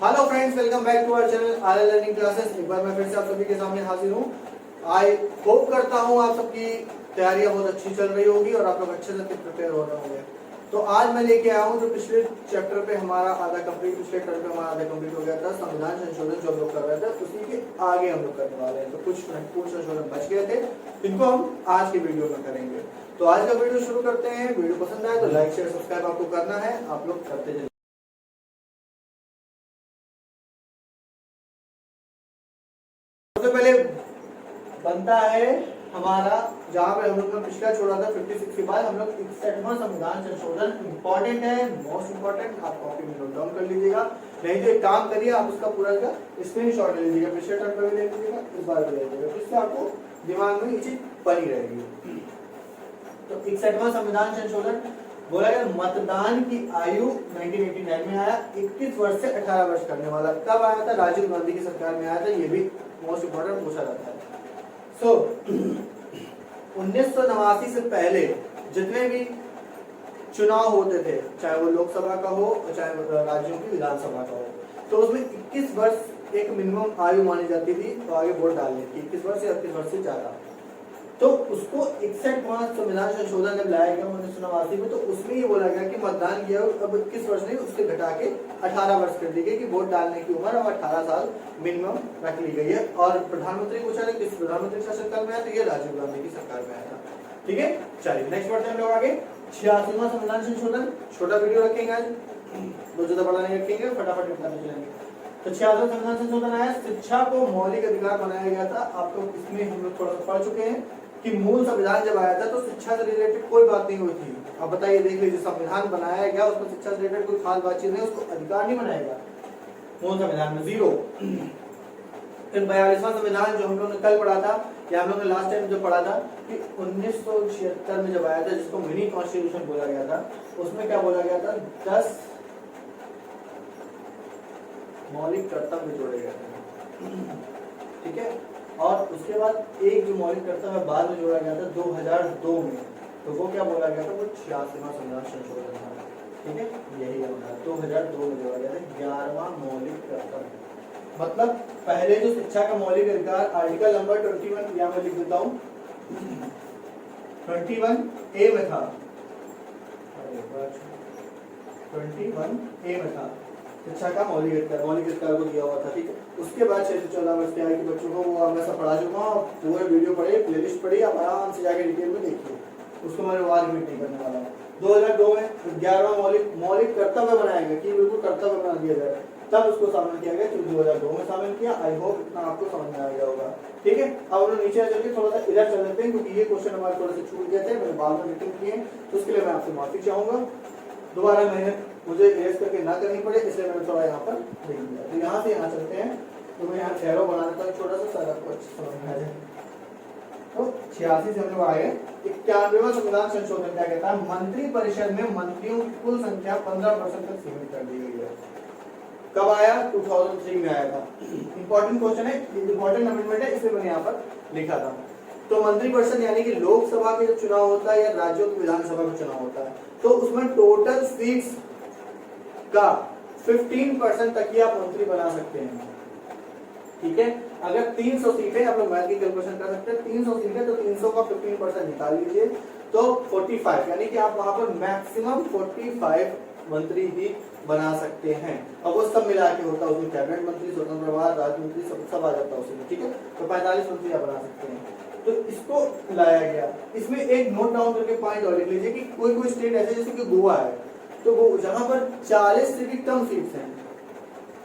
Hello friends, welcome back to our channel R learning classes. एक बार मैं फिर से आप सभी के सामने हाजिर हूँ। आई होप करता हूँ आप सबकी तैयारियां बहुत अच्छी चल रही होगी और आप लोग अच्छे से प्रिपेयर हो रहे होंगे। तो आज मैं लेके आया हूँ जो पिछले चैप्टर पे हमारा आधा कंप्लीट, पिछले टर्म पे हमारा आधा कंप्लीट हो गया था, संविधान संशोधन जो हम लोग कर रहे थे उसी के आगे हम लोग करने वाले हैं। तो कुछ संशोधन बच गए थे, इनको हम आज की वीडियो में करेंगे। तो आज का वीडियो शुरू करते हैं। वीडियो पसंद आए तो लाइक शेयर सब्सक्राइब आपको करना है, आप लोग करते जाइए। सबसे पहले बनता है हमारा, जहां पे हम लोग ने पिछला छोड़ा था 56 के बाद हम लोग 61वां संविधान संशोधन इंपॉर्टेंट है, मोस्ट इंपॉर्टेंट। आप कॉपी में नोट डाउन कर लीजिएगा, नहीं तो एक काम करिए, आप उसका पूरा का स्क्रीनशॉट ले लीजिएगा, पिछले टर्म पे भी ले लीजिएगा, इस बार भी ले लीजिएगा, इससे आपको दिमाग में ये चीज बनी रहेगी। तो 61वां संविधान संशोधन बोला गया मतदान की आयु 1989 में आया, 21 वर्ष से 18 वर्ष करने वाला। कब आया था? राजीव गांधी की सरकार में आया था। ये भी मोस्ट इंपोर्टेंट पूछा जाता है। सो 1989 से पहले जितने भी चुनाव होते थे, चाहे वो लोकसभा का हो और चाहे वो राज्यों की विधानसभा का हो, तो उसमें 21 वर्ष एक मिनिमम आयु मानी जाती थी तो आगे वोट डालने की, 21 वर्ष या 21 वर्ष से ज्यादा। तो उसको 61वां संविधान संशोधन जब लाया गया 1989 में, तो उसमें ये बोला गया कि मतदान की आयु अब 21 वर्ष नहीं, उससे घटा के 18 वर्ष कर दी गई कि वोट डालने की उम्र अब 18 साल मिनिमम रख ली गई है। और प्रधानमंत्री पूछा था किस प्रधानमंत्री का सरकार में आया, तो ये राजीव गांधी की सरकार में आया था। ठीक है, चलिए नेक्स्ट बढ़ते हैं हम लोग आगे। 86वां संविधान संशोधन, छोटा वीडियो रखेंगे आज, बहुत ज्यादा बड़ा नहीं रखेंगे, फटाफट निपटाते चलेंगे। तो 86वां संविधान संशोधन आया, शिक्षा को मौलिक अधिकार बनाया गया था। आप लोग इसमें हम लोग थोड़ा सा पढ़ चुके हैं कि मूल संविधान जब आया था तो शिक्षा से रिलेटेड कोई बात नहीं हुई थी। अब बताइए, देख लीजिए, संविधान बनाया गया उसमें शिक्षा से रिलेटेड कोई खास बातचीत नहीं, उसको अधिकार नहीं बनाएगा मूल संविधान में, जीरो। फिर 42वां संविधान जो हम लोग ने कल पढ़ा था, या हम लोग ने लास्ट टाइम जो पढ़ा था कि 1976 में जब आया था, जिसको मिनी कॉन्स्टिट्यूशन बोला गया था, उसमें क्या बोला गया था? 10 मौलिक कर्तव्य जोड़े गए थे। ठीक है, और उसके बाद एक जो मौलिक कर्तव्य बाद में जोड़ा गया था 2002 में, तो वो क्या बोला गया था? वो 86वां संविधान संशोधन था। ठीक है, यही होगा 2002 में जोड़ा गया था 11वां मौलिक कर्तव्य। मतलब पहले जो शिक्षा का मौलिक अधिकार आर्टिकल नंबर 21, या मैं लिख देता हूँ 21A में था, 21A में था शिक्षा का मौलिक अधिकार को दिया हुआ था। ठीक है, उसके बाद 6 से 14 वर्ष के आगे के बच्चों को वो मैं सब पढ़ा चुका हूँ, पूरे वीडियो पढ़िए, प्लेलिस्ट पढ़िए, आप आराम से जाके डिटेल में देखिए, उसको मैंने वार रिपीट नहीं करने वाला। 2002 में 11वां मौलिक कर्तव्य बनाया गया कि बिल्कुल कर्तव्य बना दिया जाए, तब उसको शामिल किया गया, तो 2002 में शामिल किया। आई होप इतना आपको समझ में आ गया होगा। ठीक है, अब हम नीचे चलते थोड़ा सा इधर चल लेते हैं, क्योंकि ये क्वेश्चन हमारे थोड़े से छूट गए थे, मैंने बाद में रिटर्न किए, तो उसके लिए मैं आपसे माफी चाहूंगा। दोबारा मेहनत मुझे इरेज करके ना करनी पड़े, इसलिए मैंने थोड़ा यहाँ पर लिख दिया। तो यहाँ से यहाँ चलते हैं, तो मैं यहाँ एरो बना देता हूँ छोटा सा, शायद आपको अच्छी समझ में आ जाए। तो 86 से हम लोग आए। 91वां संविधान संशोधन क्या कहता है? मंत्री परिषद में मंत्रियों की कुल संख्या 15% तक सीमित कर दी गई है। कब आया? 2003 में आया था। इंपॉर्टेंट क्वेश्चन है, इंपॉर्टेंट अमेंडमेंट है, इसलिए मैंने यहाँ पर लिखा था। तो मंत्रिपरिषद यानी कि लोकसभा के जो चुनाव होता है या राज्यों की विधानसभा का चुनाव होता है, तो उसमें टोटल सीट्स का 15% तक ही आप मंत्री बना सकते हैं। ठीक है, अगर 300 सीटें, आप लोग मैथ की कैलकुलेशन कर सकते हैं, 300 सीटें, तो 300 का 15% निकाल लीजिए, तो 45, यानी कि आप वहां पर मैक्सिमम 45 मंत्री ही बना सकते हैं। अब वो सब मिला के होता है, उसमें कैबिनेट मंत्री, स्वतंत्र प्रभार, राज्य मंत्री, सब आ जाता है उसमें। ठीक है, तो 45 मंत्री आप बना सकते हैं। तो इसको लाया गया। इसमें एक नोट डाउन करके पॉइंट और लिख लीजिए कि कोई कोई स्टेट ऐसे जैसे कि गोवा है, तो वो जहां पर 40 से भी कम सीट्स हैं,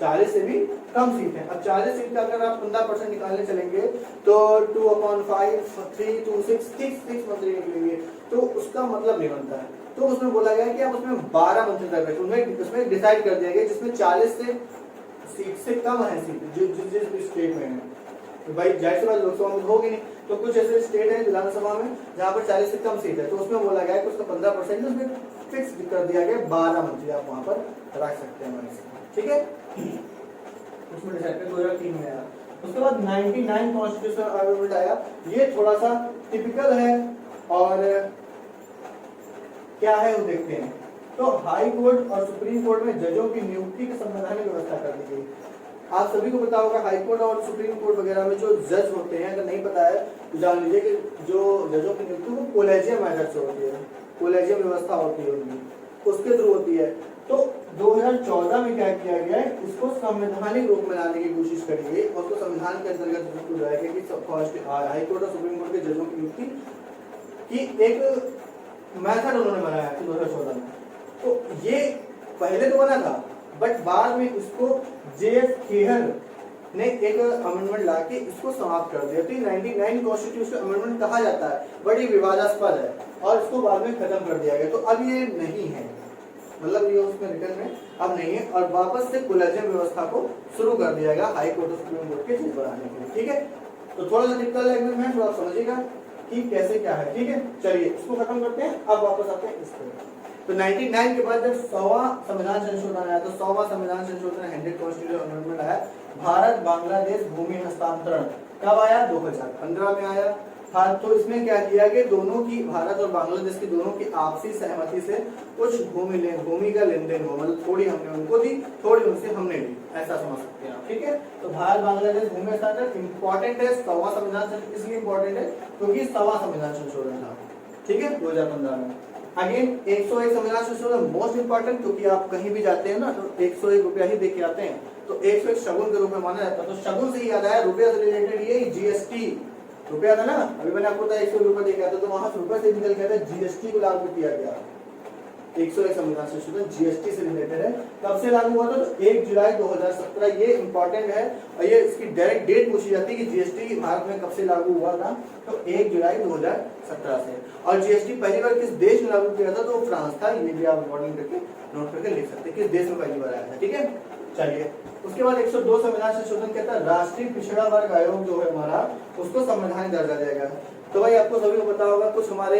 40 से भी कम सीट है। अब 40 सीट का अगर आप 15% निकालने चलेंगे तो 2/5, 3 2 6 मंत्री निकलेंगे, तो उसका मतलब नहीं बनता है। तो उसमें बोला गया कि आप उसमें 12 मंत्री रख रहे, उसमें डिसाइड कर दिया गया जिसमें 40 से सीट से कम है सीट जिस स्टेट में है। तो भाई जाहिर सी बात लोकसभा में होगी नहीं, तो कुछ ऐसे स्टेट है विधानसभा में जहाँ पर 40 से कम सीट है, तो उसमें बोला गया कि उसका 15% उसमें फिक्स कर दिया गया, 12 मंत्री आप वहां पर रख सकते हैं। ठीक है, उसमें डिसाइड कर 2003 में आया। उसके बाद 99 कॉन्स्टिट्यूशनल अमेंडमेंट आया। ये थोड़ा सा टिपिकल है, और क्या है वो देखते हैं। तो हाई कोर्ट और सुप्रीम कोर्ट में जजों की नियुक्ति की संवैधानिक व्यवस्था कर दी गई। आप सभी को पता होगा हाई कोर्ट और सुप्रीम कोर्ट वगैरह में जो जज होते हैं, अगर नहीं पता है तो जान लीजिए कि जो जजों की नियुक्ति वो कोलेजियम मेथड से होती है, कोलेजियम व्यवस्था होती है उनकी, उसके थ्रू होती है। तो 2014 में क्या किया गया है, इसको संवैधानिक रूप में लाने की कोशिश करी गई और उसको संविधान के अंतर्गत बुलाया गया कि हाई कोर्ट और सुप्रीम कोर्ट के जजों की नियुक्ति की एक मेथड उन्होंने बनाया था 2014 में। तो ये पहले तो बना था, बट बाद में इसको जेएफ खेहर ने एक अमेंडमेंट ला के इसको समाप्त कर दिया। तो 99 कॉन्स्टिट्यूशन अमेंडमेंट कहा जाता है, बट ये विवादास्पद है और इसको बाद में खत्म कर दिया गया। तो अब ये नहीं है, मतलब ये उसमें रिटर्न में अब नहीं है और वापस से कोलेजियम व्यवस्था को शुरू कर दिया गया हाई कोर्ट और सुप्रीम कोर्ट के चीज बनाने के लिए। ठीक है, तो थोड़ा सा टिपिकल लैंग्वेज में थोड़ा समझिएगा कि कैसे क्या है। ठीक है, चलिए इसको खत्म करते हैं, अब वापस आते हैं इस पर। तो 99 के बाद जब 100वां संविधान संशोधन आया, तो 100वां संविधान संशोधन 100 कॉन्स्टिट्यूशन अमेंडमेंट आया, भारत बांग्लादेश भूमि हस्तांतरण कब आया, 2015 में आया। हाँ, तो इसमें क्या किया कि दोनों की, भारत और बांग्लादेश की दोनों की आपसी सहमति से कुछ भूमि का लेन देन हुआ, मतलब थोड़ी हमने उनको दी, थोड़ी उनसे हमने ली, ऐसा समझ सकते हैं आप। ठीक है, तो भारत बांग्लादेश भूमि हस्तांतरण इंपॉर्टेंट है, 100वां संविधान संशोधन इसलिए इंपॉर्टेंट है क्योंकि 100वां संविधान संशोधन था। ठीक है, 2015 में। अगेन 101 संविधान संशोधन मोस्ट इंपॉर्टेंट, क्योंकि आप कहीं भी जाते हैं ना तो 101 रुपया ही देके आते हैं, तो 101 शगुन के रूप में माना जाता है। तो शगुन से ही याद आया, रुपया से रिलेटेड ये जीएसटी रुपया था ना, अभी मैंने आपको बताया 100 रुपये देके आता, तो वहां से रुपये से निकल गया था, जीएसटी को लागू किया गया। 101 संविधान संशोधन जीएसटी से रिलेटेड है। कब से लागू हुआ था, तो 1 जुलाई 2017। ये इंपॉर्टेंट है और ये इसकी डायरेक्ट डेट पूछी जाती है कि जीएसटी भारत में कब से लागू हुआ था, तो 1 जुलाई 2017 से। और जीएसटी पहली बार किस देश में लागू किया था, तो फ्रांस था। ये भी आप इम्पोर्टेंट करके नोट करके लिख सकते हैं किस देश में पहली बार आया था। ठीक है, चलिए उसके बाद 102 संविधान संशोधन कहता है राष्ट्रीय पिछड़ा वर्ग आयोग जो है हमारा, उसको संवैधानिक दर्जा दिया गया। तो भाई आपको सभी को पता होगा, कुछ हमारे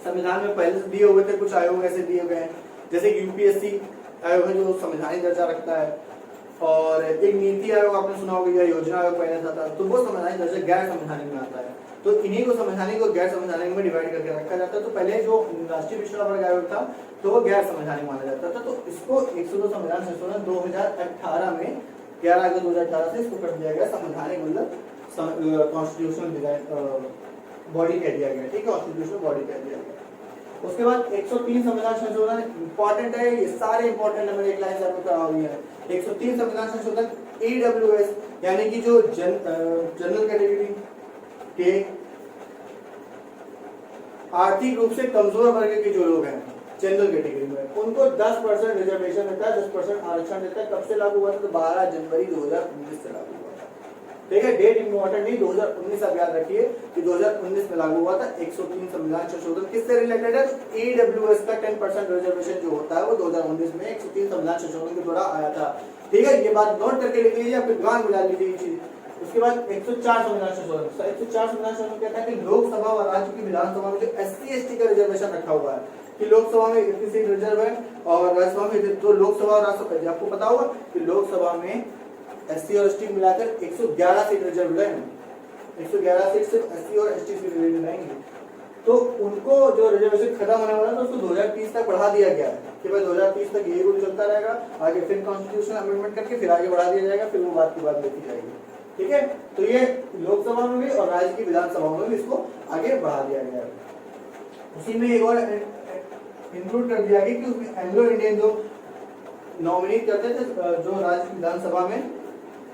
संविधान में पहले से दिए हुए थे, कुछ आयोग ऐसे दिए गए हैं, जैसे यूपीएससी आयोग है जो संवैधानिक दर्जा रखता है, और एक नीति आयोग आपने सुना होगा, या योजना आयोग पहले था, तो वो संवैधानिक दर्जा गैर संवैधानिक में आता है। तो इन्हीं को संवैधानिक और गैर संवैधानिक में डिवाइड करके रखा जाता है। तो पहले जो राष्ट्रीय पिछड़ा वर्ग आयोग था तो वो गैर संवैधानिक माना जाता था, तो इसको 102 संविधान संशोधन 2018 में 11 अगस्त 2018 से इसको कर दिया गया संवैधानिक, मतलब कॉन्स्टिट्यूशनल बॉडी कह दिया गया। ठीक है, कॉन्स्टिट्यूशनल बॉडी कह दिया गया। उसके बाद 103 संविधान संशोधन इंपॉर्टेंट है, ये सारे इंपॉर्टेंट है, मैंने एक लाइन से आपको करा हुई है। 103 संविधान संशोधन ईडब्ल्यूएस यानी कि जो जनरल कैटेगरी के आर्थिक रूप से कमजोर वर्ग के जो लोग हैं जनरल कैटेगरी में, उनको 10% रिजर्वेशन देता है, 10% आरक्षण देता है। कब से लागू हुआ था, तो 12 जनवरी 2019 से लागू हुआ था। ठीक है, डेट इंपॉर्टेंट नहीं, 2019 आप याद रखिए कि 2019 में लागू हुआ था 103 संविधान संशोधन। किससे रिलेटेड है, ईडब्ल्यूएस का 10% रिजर्वेशन जो होता है वो 2019 में 103 संविधान संशोधन के द्वारा आया था। ठीक है, ये बात नोट करके लिख लीजिए, फिर दिमाग में डाल लीजिए ये चीज। उसके बाद 104 संविधान संशोधन, 104 संविधान संशोधन कहता है कि लोकसभा और राज्य की विधानसभा में जो SC/ST का रिजर्वेशन रखा हुआ है, कि लोकसभा में 31 सीट रिजर्व है और राज्यसभा में, तो लोकसभा और राज्यसभा आपको पता होगा कि लोकसभा में SC और ST मिलाकर 111 सीट रिजर्व है। 111 सीट सिर्फ SC और ST से रिलेटेड रहेंगे। तो उनको जो रिजर्वेशन खत्म होने वाला था उसको 2030 तक बढ़ा दिया गया है कि भाई 2030 तक ये रूल चलता रहेगा, आगे फिर कॉन्स्टिट्यूशनल अमेंडमेंट करके फिर आगे बढ़ा दिया जाएगा, फिर वो बात की बात देखी जाएगी। ठीक है, तो ये लोकसभा में भी और राज्य की विधानसभा में भी इसको आगे बढ़ा दिया गया है। उसी में एक और इंक्लूड कर दिया गया कि उसमें एंग्लो इंडियन जो नॉमिनेट करते थे, जो राज्य विधानसभा में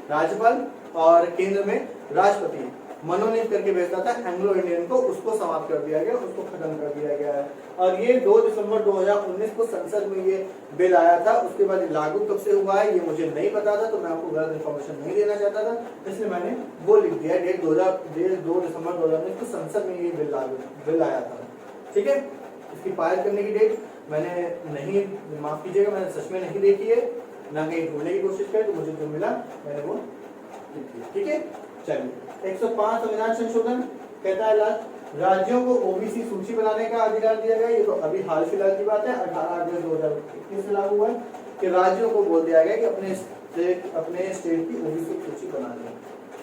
राज्यपाल और केंद्र में राष्ट्रपति मनोनीत करके भेजता था एंग्लो इंडियन को, उसको समाप्त कर दिया गया, उसको खत्म कर दिया गया है। और ये 2 दिसंबर 2019 को संसद में ये बिल आया था। उसके बाद लागू कब से हुआ है ये मुझे नहीं पता था, तो मैं आपको गलत इन्फॉर्मेशन नहीं देना चाहता था, इसलिए मैंने वो लिख दिया डेट 2 दिसंबर 2019 को संसद में ये बिल आया था। ठीक है, इसकी पारित करने की डेट मैंने नहीं, माफ कीजिएगा, मैंने सच में नहीं देखी है, ना कहीं ढूंढने की कोशिश करी, तो मुझे जो मिला मैंने वो लिख दिया। ठीक है, चलिए 105 संविधान संशोधन कहता है राज्यों को ओबीसी सूची बनाने का अधिकार दिया गया। ये तो अभी हाल फिलहाल की बात है, 18 अगस्त 2021 से लागू हुआ है कि राज्यों को बोल दिया गया कि अपने स्टेट की ओबीसी सूची बना लें।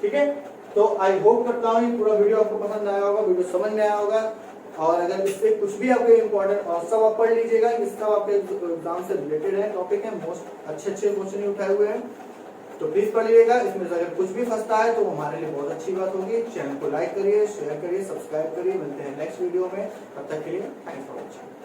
ठीक है, तो आई होप करता हूँ ये पूरा वीडियो आपको पसंद आया होगा, वीडियो समझ में आया होगा। और अगर इससे कुछ भी आपके इम्पोर्टेंट और सब आप पढ़ लीजिएगा, ये सब आपके एग्जाम से रिलेटेड है, टॉपिक है, मोस्ट अच्छे क्वेश्चन उठाए हुए हैं, तो प्लीज पढ़ लीजिएगा। इसमें से अगर कुछ भी फंसता है तो हमारे लिए बहुत अच्छी बात होगी। चैनल को लाइक करिए, शेयर करिए, सब्सक्राइब करिए। मिलते हैं नेक्स्ट वीडियो में, तब तक के लिए थैंक्स फॉर वॉचिंग।